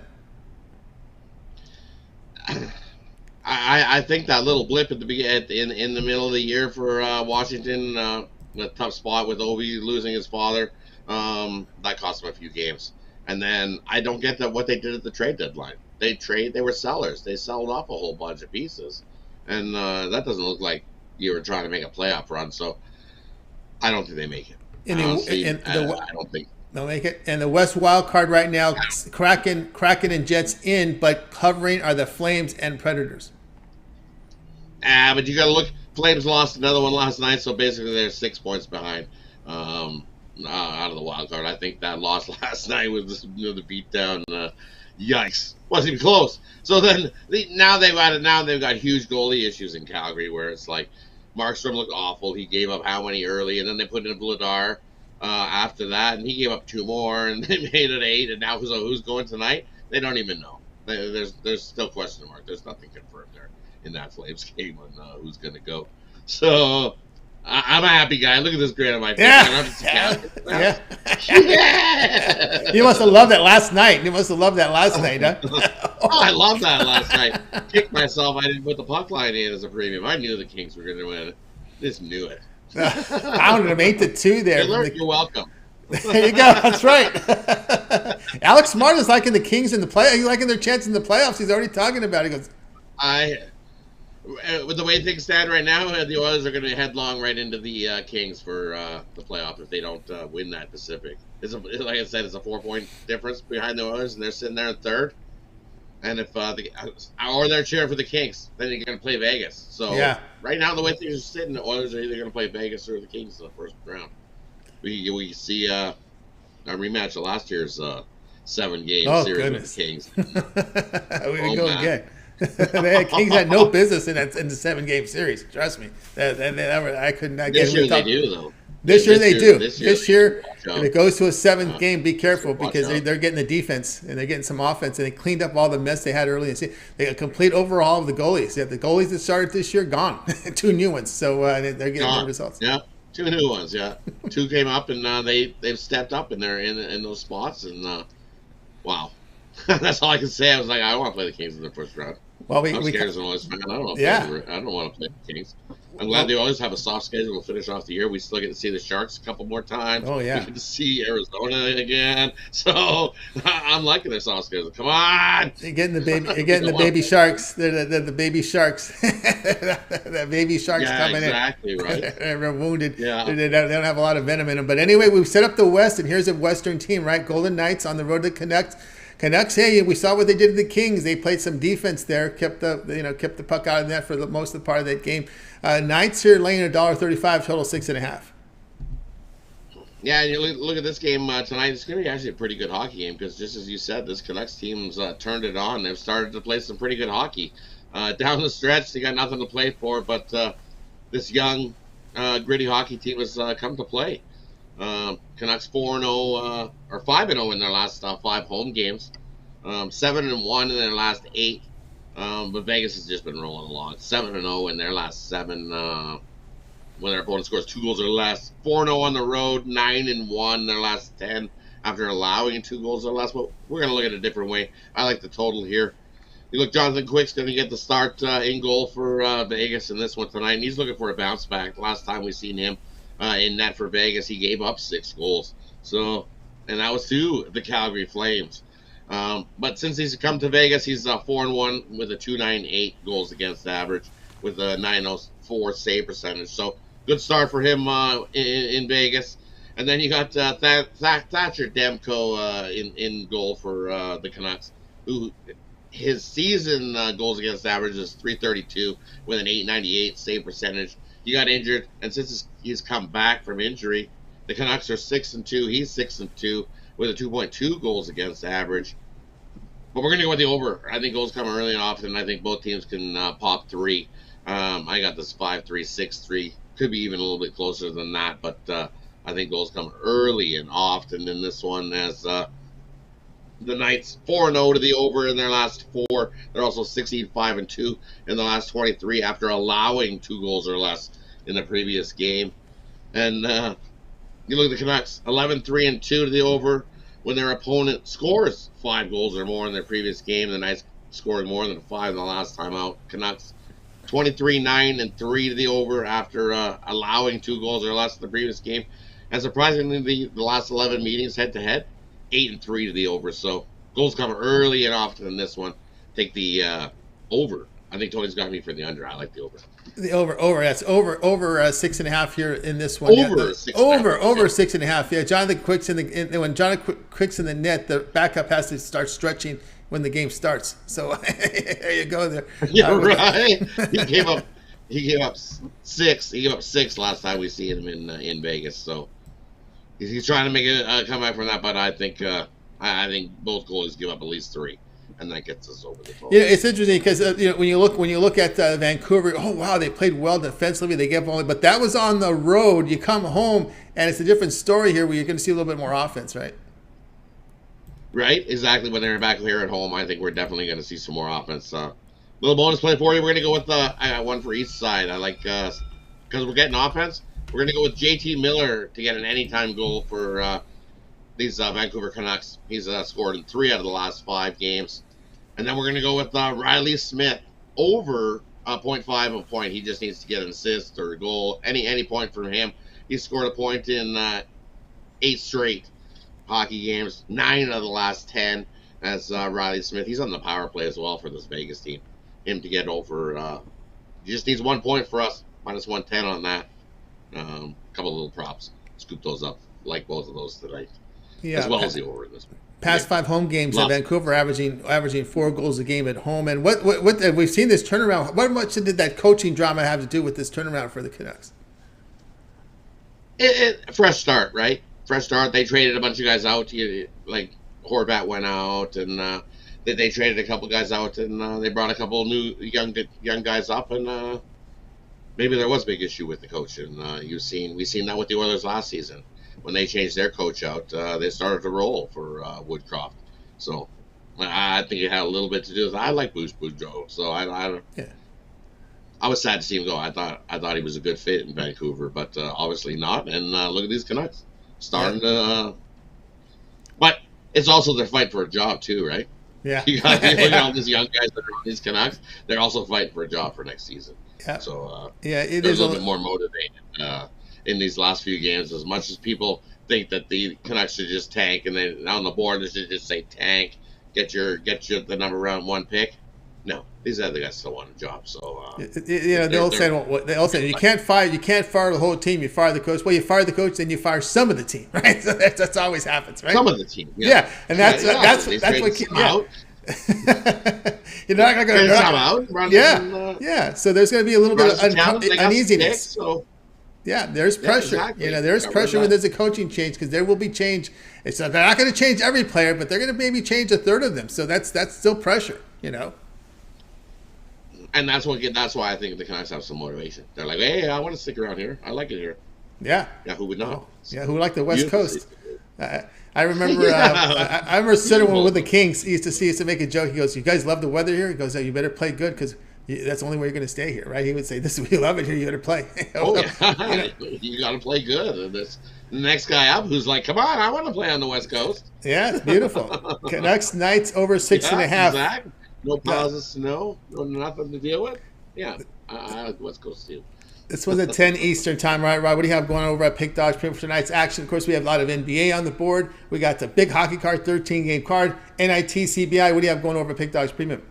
I think that little blip at the in the middle of the year for Washington, a tough spot with Ovi losing his father, that cost them a few games. And then I don't get what they did at the trade deadline. They were sellers. They sold off a whole bunch of pieces, and that doesn't look like you were trying to make a playoff run, so I don't think they make it. I don't think they'll make it. And the West wild card right now, Kraken and Jets in, but covering are the Flames and Predators. But you got to look. Flames lost another one last night, so basically they're 6 points behind out of the wild card. I think that loss last night was the beatdown. Yikes! Wasn't even close. So then now they've got huge goalie issues in Calgary, where it's like Markstrom looked awful. He gave up how many early, and then they put in Vladar after that, and he gave up 2 more, and they made it 8. And now who's going tonight? They don't even know. There's still question mark. There's nothing confirmed there in that Flames game on who's going to go. So I'm a happy guy. Look at this grin on my face. Yeah. Yeah. You must have loved that last night. Huh? Oh, I loved that last night. Kicked myself. I didn't put the puck line in as a premium. I knew the Kings were going to win it. Just knew it. Pounded them 8-2 there. You're welcome. There you go. That's right. Alex Smart is liking the Kings in the play. He's liking their chance in the playoffs. He's already talking about it. He goes, with the way things stand right now, the Oilers are going to headlong right into the Kings for the playoff if they don't win that Pacific. Like I said, it's a 4-point difference behind the Oilers, and they're sitting there in third. And if or they're cheering for the Kings, then you're going to play Vegas. So right now, the way things are sitting, the Oilers are either going to play Vegas or the Kings in the first round. We see a rematch of last year's 7-game series with the Kings. We go again. The Kings had no business in the 7-game series. Trust me. I couldn't get this year they do, though. This year they do. This year, if it goes to a 7th game, be careful because they're getting the defense and they're getting some offense, and they cleaned up all the mess they had early in the season. They got a complete overhaul of the goalies. They have the goalies that started this year gone, 2 new ones. So they're getting good results. Yeah, 2 new ones. Yeah, 2 came up and they've stepped up in those spots, and wow, that's all I can say. I was like, I want to play the Kings in the first round. Well, I'm scared as an Oilers fan. I don't want to play the Kings. I'm glad the Oilers have a soft schedule to finish off the year. We still get to see the Sharks a couple more times. Oh, yeah. We get to see Arizona again. So I'm liking their soft schedule. Come on. You're getting the baby Sharks. They're the baby Sharks. The baby Sharks coming exactly, in. Right. They're wounded. Yeah. They don't have a lot of venom in them. But anyway, we've set up the West, and here's a Western team, right? Golden Knights on the road to Canucks, hey, we saw what they did to the Kings. They played some defense there, kept the puck out of the net for most of the part of that game. Knights here laying $1.35, total 6.5. Yeah, and you look at this game tonight. It's going to be actually a pretty good hockey game because, just as you said, this Canucks team's turned it on. They've started to play some pretty good hockey. Down the stretch, they got nothing to play for, but this young, gritty hockey team has come to play. Canucks 4-0 or 5-0 in their last 5 home games, 7-1 in their last 8. But Vegas has just been rolling along. 7-0 in their last 7 when their opponent scores 2 goals or less. 4-0 on the road, 9-1 in their last 10 after allowing 2 goals or less. But we're going to look at it a different way. I like the total here. You look, Jonathan Quick's going to get the start in goal for Vegas in this one tonight. And he's looking for a bounce back. The last time we seen him in net for Vegas, he gave up 6 goals. So, and that was to the Calgary Flames. But since he's come to Vegas, he's 4-1 with a .298 goals against average with a .904 save percentage. So good start for him in Vegas. And then you got Thatcher Demko in goal for the Canucks, who his season goals against average is .332 with an .898 save percentage. He got injured, and since he's come back from injury, the Canucks are 6-2. He's 6-2 with a 2.2 goals against average. But we're going to go with the over. I think goals come early and often. I think both teams can pop 3. I got this 5-3, 6-3. Could be even a little bit closer than that, but I think goals come early and often in this one, as the Knights 4-0 to the over in their last 4. They're also 16-5-2 in the last 23 after allowing 2 goals or less in the previous game. And you look at the Canucks, 11-3-2 to the over when their opponent scores 5 goals or more in their previous game. The Knights scored more than 5 the last time out. Canucks 23-9-3 to the over after allowing 2 goals or less in the previous game. And surprisingly, the last 11 meetings head-to-head, 8-3 to the over. So goals come early and often in this one. Take the over. I think Tony's got me for the under. I like the over. The over. That's over 6.5 here in this one. Over 6.5. Yeah, Jonathan Quick's when Jonathan Quick's in the net, the backup has to start stretching when the game starts. So there you go. There. Yeah, right. He gave up he gave up 6. He gave up 6 last time we see him in Vegas. So he's trying to make a comeback from that. But I think both goalies give up at least 3, and that gets us over the total. You know, it's interesting because when you look at Vancouver, oh wow, they played well defensively. They gave only, but that was on the road. You come home, and it's a different story here, where you're going to see a little bit more offense, right? Right, exactly. When they're back here at home, I think we're definitely going to see some more offense. Little bonus play for you. We're going to go with I got one for each side. I like because we're getting offense. We're going to go with JT Miller to get an anytime goal for these Vancouver Canucks. He's scored in 3 out of the last 5 games. And then we're going to go with Riley Smith over 0.5 of a point. He just needs to get an assist or a goal. Any point from him. He scored a point in 8 straight hockey games. 9 out of the last 10 as Riley Smith. He's on the power play as well for this Vegas team. Him to get over. He just needs 1 point for us. Minus 110 on that. Couple of little props. Scoop those up. Like both of those tonight. Yeah, as well as the over in this one. Past 5 home games at Vancouver, averaging 4 goals a game at home. And what we've seen this turnaround. What much did that coaching drama have to do with this turnaround for the Canucks? Fresh start, right? Fresh start. They traded a bunch of guys out. Like Horvat went out, and they traded a couple guys out, and they brought a couple new young guys up, and maybe there was a big issue with the coach. And we've seen that with the Oilers last season. When they changed their coach out, they started to roll for Woodcroft. So I think it had a little bit to do with it. I like Bruce Boudreau, so I was sad to see him go. I thought he was a good fit in Vancouver, but obviously not. And look at these Canucks starting to. But it's also their fight for a job too, right? Yeah. You look at all these young guys that are on these Canucks. They're also fighting for a job for next season. Yeah. So it they're is a little bit more motivated. In these last few games, as much as people think that the Canucks should just tank, and then on the board they should just say tank, get the number 1 pick. No, these other guys still want a job. So they'll say you can't fire the whole team. You fire the coach. Well, you fire the coach, then you fire some of the team, right? So that's always happens, right? Some of the team, and that's what keeps out. You're not going to come out. So there's going to be a little bit of uneasiness. Yeah, there's pressure. Exactly. There's pressure when there's a coaching change, because there will be change. They're not going to change every player, but they're going to maybe change a third of them. So that's still pressure, And that's why I think the Canucks have some motivation. They're like, hey, I want to stick around here. I like it here. Yeah. Yeah, who would not? Who would like the West Coast? I remember I remember sitting with the Kings. He used to make a joke. He goes, "You guys love the weather here?" He goes, "You better play good, because that's the only way you're going to stay here," right? He would say, "We love it here. You better play." You got to play good. And the next guy up who's like, "Come on, I want to play on the West Coast." Yeah, it's beautiful. Canucks Knights over 6.5. Exactly. No piles of snow, nothing to deal with. Yeah, I like West Coast too. This was at 10 Eastern time, right? What do you have going over at Pick Dogs Premium for tonight's action? Of course, we have a lot of NBA on the board. We got the big hockey card, 13-game card, NIT, CBI. What do you have going over at Pick Dogs Premium?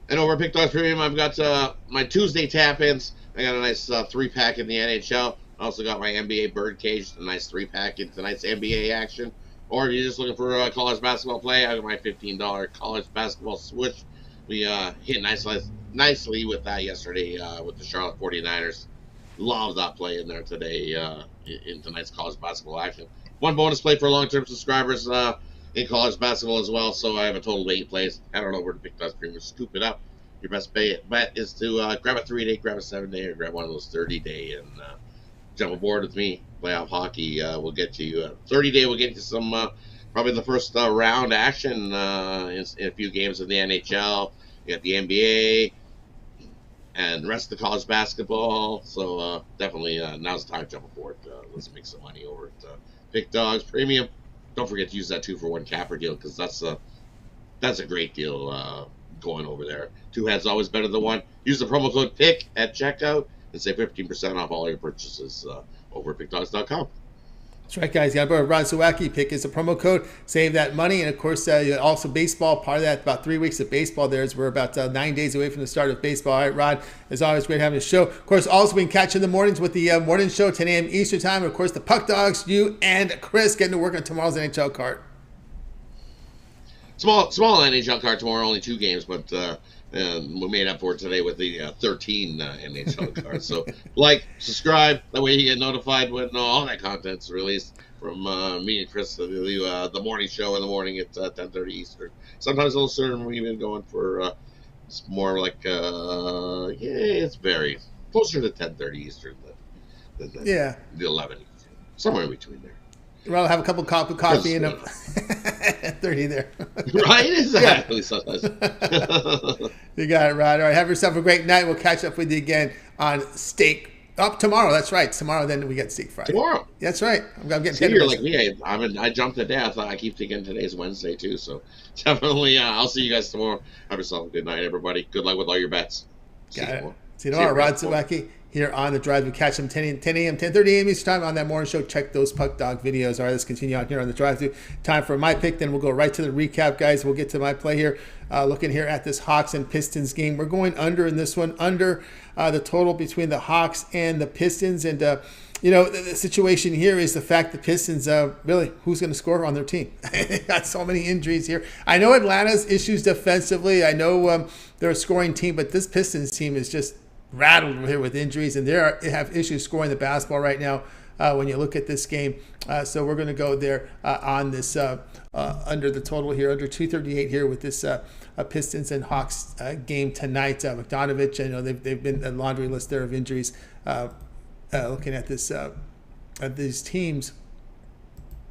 And over at Pick Dogs Premium, I've got my Tuesday tap-ins. I got a nice 3-pack in the NHL. I also got my NBA Birdcage, a nice 3-pack in tonight's NBA action. Or if you're just looking for a college basketball play, I got my $15 college basketball switch. We hit nicely with that yesterday with the Charlotte 49ers. Love that play in there today in tonight's college basketball action. One bonus play for long-term subscribers in college basketball as well. So I have a total of 8 plays. Head on over to Pick Dogs Premium, scoop it up. Your best bet is to grab a 3-day, grab a 7-day, or grab one of those 30-day and jump aboard with me. Playoff hockey will get you 30-day. Will get you some probably the first round action in a few games of the NHL. You got the NBA and the rest of the college basketball. So definitely now's the time to jump aboard. Let's make some money over at Pick Dogs Premium. Don't forget to use that 2-for-1 capper deal, because that's a great deal going over there. 2 heads always better than 1. Use the promo code PICK at checkout and save 15% off all your purchases over at pickdogs.com. That's right, guys. You got to Rod Zawacki. Pick is a promo code. Save that money. And, of course, also baseball. Part of that, about 3 weeks of baseball there, as we're about 9 days away from the start of baseball. All right, Rod, it's always great having a show. Of course, also we can catch you in the mornings with the morning show, 10 a.m. Eastern time. And, of course, the Puck Dogs, you and Chris getting to work on tomorrow's NHL card. small NHL card tomorrow, only 2 games, but we made up for it today with the 13 NHL cards. So subscribe, that way you get notified when all that content's released from me and Chris, the morning show in the morning at 10:30 Eastern. Sometimes a little sooner. We've been going for it's more like it's very closer to 10:30 Eastern than the 11 Eastern, somewhere in between there. Rather have a couple cup of coffee and a 30 there. Right? Exactly. Sometimes. You got it, Rod. All right, have yourself a great night. We'll catch up with you again on Steak. Tomorrow. That's right. Tomorrow, then we get Steak Friday. Tomorrow. That's right. I'm getting. See, you're like me. I jumped to death. I keep thinking today's Wednesday too. So definitely, I'll see you guys tomorrow. Have yourself a good night, everybody. Good luck with all your bets. See you tomorrow. Rod Zawacki here on The Drive. We catch them 10 a.m., 10:30 a.m. Eastern time on that morning show. Check those Puck Dog videos. All right, let's continue on here on The Drive. Time for my pick. Then we'll go right to the recap, guys. We'll get to my play here. Looking here at this Hawks and Pistons game. We're going under in this one. Under the total between the Hawks and the Pistons. And, the situation here is the fact the Pistons, really, who's going to score on their team? They got so many injuries here. I know Atlanta's issues defensively. I know they're a scoring team, but this Pistons team is just rattled here with injuries, and they have issues scoring the basketball right now when you look at this game. So we're going to go there on this under the total here, under 238 here with this Pistons and Hawks game tonight. Bogdanovich, I know they've been a laundry list there of injuries. Looking at this at these teams,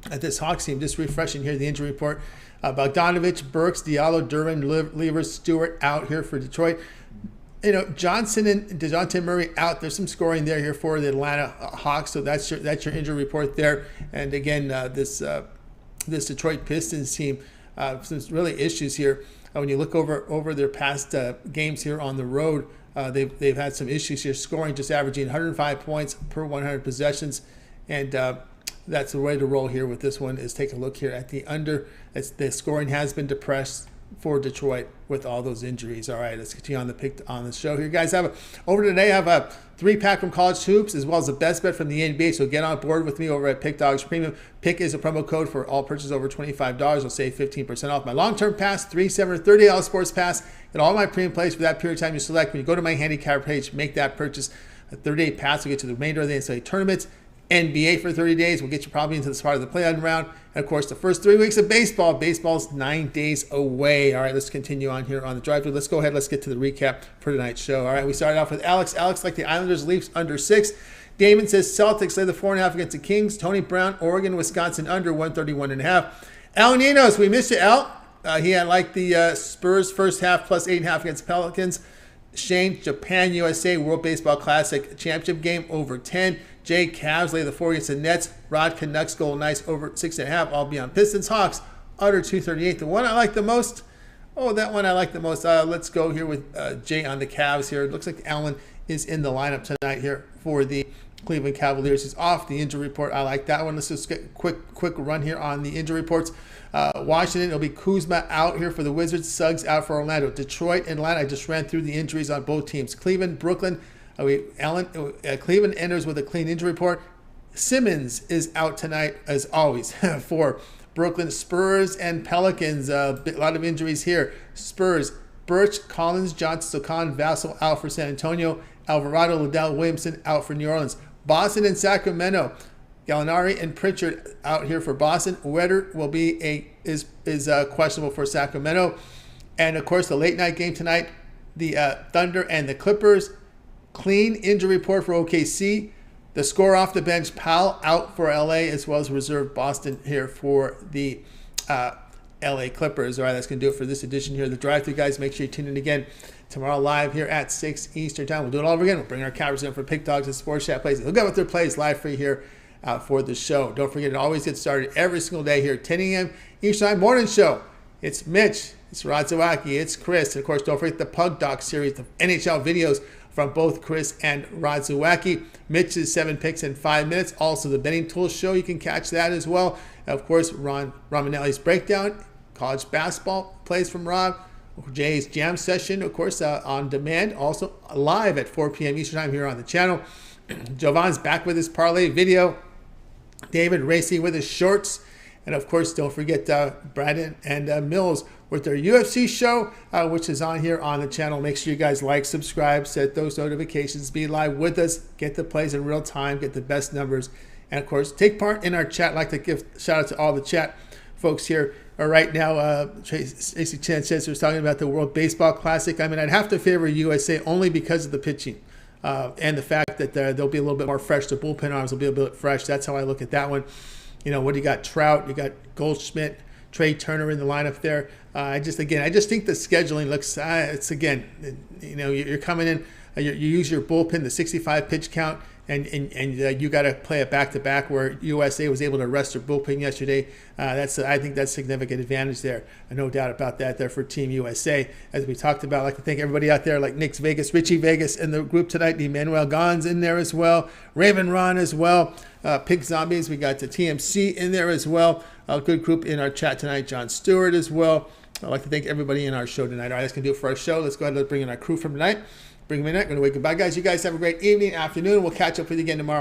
at this Hawks team, just refreshing here the injury report. Bogdanovich, Burks, Diallo, Duran, Levers, Stewart out here for Detroit. Johnson and DeJounte Murray out. There's some scoring there here for the Atlanta Hawks. So that's your injury report there. And again, this Detroit Pistons team, some really issues here. When you look over their past games here on the road, they've had some issues here, scoring just averaging 105 points per 100 possessions, and that's the way to roll here with this one. Is take a look here at the under. The scoring has been depressed for Detroit with all those injuries. All right, let's continue on the pick on the show here, guys. Over today, I have a 3-pack from College Hoops as well as the best bet from the NBA. So get on board with me over at Pick Dogs Premium. Pick is a promo code for all purchases over $25. I'll save 15% off my long-term pass, 3, 7, or $30 sports pass, and all my premium plays for that period of time you select. When you go to my handicap page, make that purchase. A 30-day pass will get to the remainder of the NCAA tournaments. NBA for 30 days will get you probably into the start of the play-on round. And, of course, the first 3 weeks of baseball. Baseball's 9 days away. All right, let's continue on here on the drive-thru. Let's go ahead. Let's get to the recap for tonight's show. All right, we started off with Alex. Alex like the Islanders, Leafs under 6. Damon says Celtics lay the 4.5 against the Kings. Tony Brown, Oregon, Wisconsin under 131.5. Al Ninos, we missed you, Al. He had like the Spurs first half plus 8.5 against Pelicans. Shane, Japan, USA, World Baseball Classic Championship game over 10. Jay, Cavs lay the 4 against the Nets. Rod, Canucks, Golden Knights over 6.5. All beyond Pistons, Hawks under 238. The one I like the most. That one I like the most. Let's go here with Jay on the Cavs here. It looks like Allen is in the lineup tonight here for the Cleveland Cavaliers. He's off the injury report. I like that one. Let's just get a quick run here on the injury reports. Washington, it'll be Kuzma out here for the Wizards. Suggs out for Orlando. Detroit, Atlanta, I just ran through the injuries on both teams. Cleveland, Brooklyn. Cleveland enters with a clean injury report. Simmons is out tonight, as always, for Brooklyn. Spurs and Pelicans, a lot of injuries here. Spurs, Birch, Collins, Johnson, Sokan, Vassell out for San Antonio. Alvarado, Liddell, Williamson out for New Orleans. Boston and Sacramento. Gallinari and Pritchard out here for Boston. Wetter will be is questionable for Sacramento. And, of course, the late night game tonight, the Thunder and the Clippers. Clean injury report for OKC. The score off the bench, Powell out for LA, as well as reserve Boston here for the LA Clippers. All right, that's going to do it for this edition here of the Drive-Thru, guys. Make sure you tune in again tomorrow live here at 6 Eastern Time. We'll do it all over again. We'll bring our cameras in for Pick Dogs and Sports Chat plays. Look at what their plays live for you here for the show. Don't forget, it always gets started every single day here at 10 a.m. Eastern Time morning show. It's Mitch. It's Rod Zawacki. It's Chris. And, of course, don't forget the Pug Doc series, the NHL videos from both Chris and Rod Zawacki. Mitch's 7 picks in 5 minutes. Also, the Betting Tools show. You can catch that as well. Of course, Ron Romanelli's breakdown, college basketball plays from Rob. Jay's jam session, of course, on demand. Also live at 4 p.m. Eastern Time here on the channel. Jovan's back with his parlay video. David Racy with his shorts. And of course, don't forget Brandon and Mills with their UFC show, which is on here on the channel. Make sure you guys like, subscribe, set those notifications, be live with us, get the plays in real time, get the best numbers, and of course, take part in our chat. I'd like to give a shout out to all the chat folks here. Right now, Tracy Sanchez was talking about the World Baseball Classic. I mean, I'd have to favor USA only because of the pitching and the fact that they'll be a little bit more fresh. The bullpen arms will be a bit fresh. That's how I look at that one. You know, what do you got? Trout, you got Goldschmidt, Trey Turner in the lineup there. I just think the scheduling looks, it's again, you know, you're coming in, you use your bullpen, the 65 pitch count, and you got to play it back to back. Where USA was able to rest their bullpen yesterday. I think that's significant advantage there. No doubt about that there for Team USA. As we talked about, I'd like to thank everybody out there like Nick's Vegas, Richie Vegas in the group tonight. Emmanuel Gons in there as well. Raven Ron as well. Pig Zombies. We got the TMC in there as well. A good group in our chat tonight. John Stewart as well. I'd like to thank everybody in our show tonight. All right, that's going to do it for our show. Let's go ahead and bring in our crew from tonight. Bring them in. Going to wait. Goodbye, guys. You guys have a great evening, afternoon. We'll catch up with you again tomorrow.